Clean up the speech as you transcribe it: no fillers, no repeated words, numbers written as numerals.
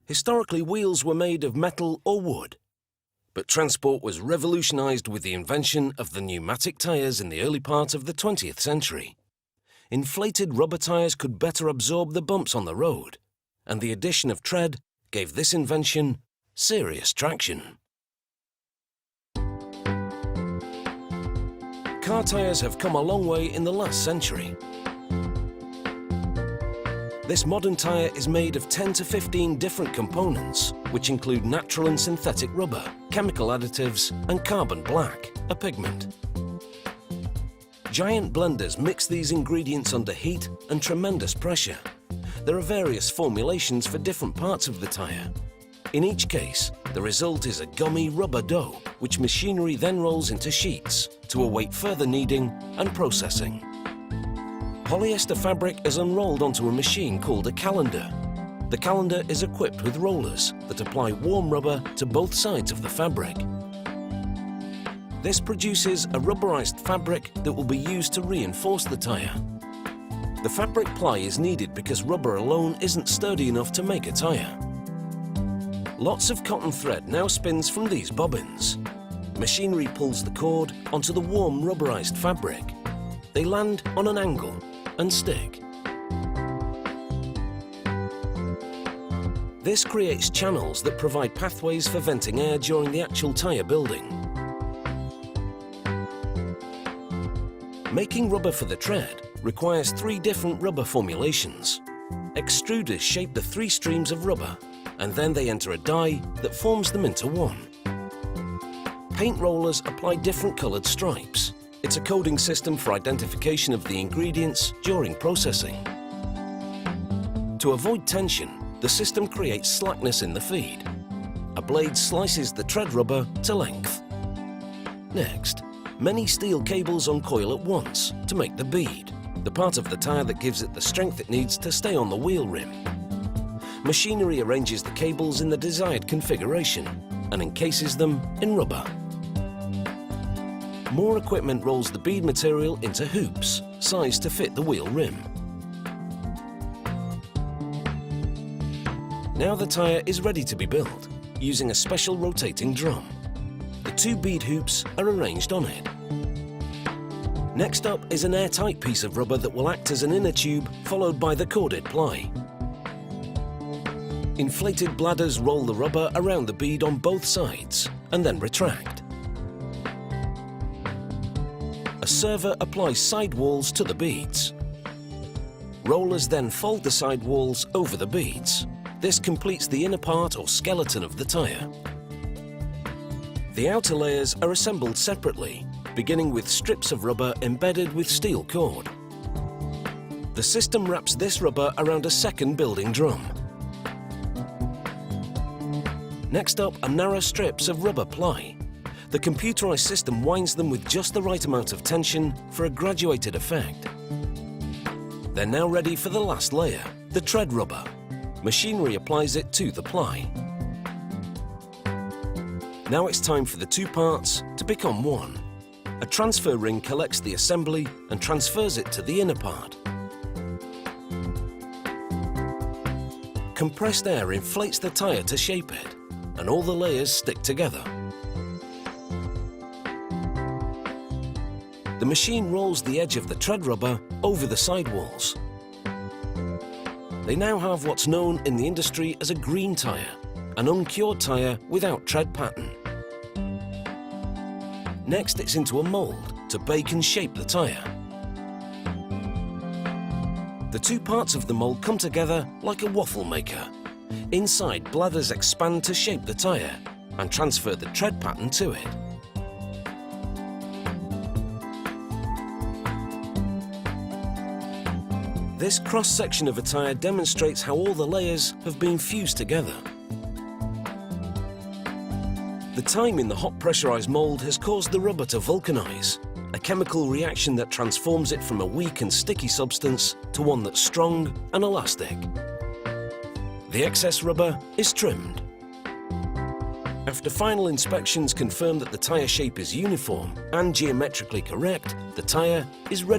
Historically, wheels were made of metal or wood, but transport was revolutionized with the invention of the pneumatic tires in the early part of the 20th century. Inflated rubber tires could better absorb the bumps on the road, and the addition of tread gave this invention serious traction. Car tires have come a long way in the last century. This modern tyre is made of 10 to 15 different components, which include natural and synthetic rubber, chemical additives, and carbon black, a pigment. Giant blenders mix these ingredients under heat and tremendous pressure. There are various formulations for different parts of the tyre. In each case, the result is a gummy rubber dough, which machinery then rolls into sheets to await further kneading and processing. Polyester fabric is unrolled onto a machine called a calender. The calender is equipped with rollers that apply warm rubber to both sides of the fabric. This produces a rubberized fabric that will be used to reinforce the tyre. The fabric ply is needed because rubber alone isn't sturdy enough to make a tyre. Lots of cotton thread now spins from these bobbins. Machinery pulls the cord onto the warm rubberized fabric. They land on an angle and stick. This creates channels that provide pathways for venting air during the actual tyre building. Making rubber for the tread requires 3 different rubber formulations. Extruders shape the 3 streams of rubber, and then they enter a die that forms them into one. Paint rollers apply different coloured stripes. It's a coding system for identification of the ingredients during processing. To avoid tension, the system creates slackness in the feed. A blade slices the tread rubber to length. Next, many steel cables uncoil at once to make the bead, the part of the tyre that gives it the strength it needs to stay on the wheel rim. Machinery arranges the cables in the desired configuration and encases them in rubber. More equipment rolls the bead material into hoops, sized to fit the wheel rim. Now the tyre is ready to be built, using a special rotating drum. The 2 bead hoops are arranged on it. Next up is an airtight piece of rubber that will act as an inner tube, followed by the corded ply. Inflated bladders roll the rubber around the bead on both sides and then retract. A server applies sidewalls to the beads. Rollers then fold the sidewalls over the beads. This completes the inner part or skeleton of the tyre. The outer layers are assembled separately, beginning with strips of rubber embedded with steel cord. The system wraps this rubber around a second building drum. Next up are narrow strips of rubber ply. The computerized system winds them with just the right amount of tension for a graduated effect. They're now ready for the last layer, the tread rubber. Machinery applies it to the ply. Now it's time for the 2 parts to become one. A transfer ring collects the assembly and transfers it to the inner part. Compressed air inflates the tyre to shape it, and all the layers stick together. The machine rolls the edge of the tread rubber over the sidewalls. They now have what's known in the industry as a green tyre, an uncured tyre without tread pattern. Next, it's into a mould to bake and shape the tyre. The 2 parts of the mould come together like a waffle maker. Inside, bladders expand to shape the tyre and transfer the tread pattern to it. This cross-section of a tyre demonstrates how all the layers have been fused together. The time in the hot pressurized mould has caused the rubber to vulcanize, a chemical reaction that transforms it from a weak and sticky substance to one that's strong and elastic. The excess rubber is trimmed. After final inspections confirm that the tyre shape is uniform and geometrically correct, the tyre is ready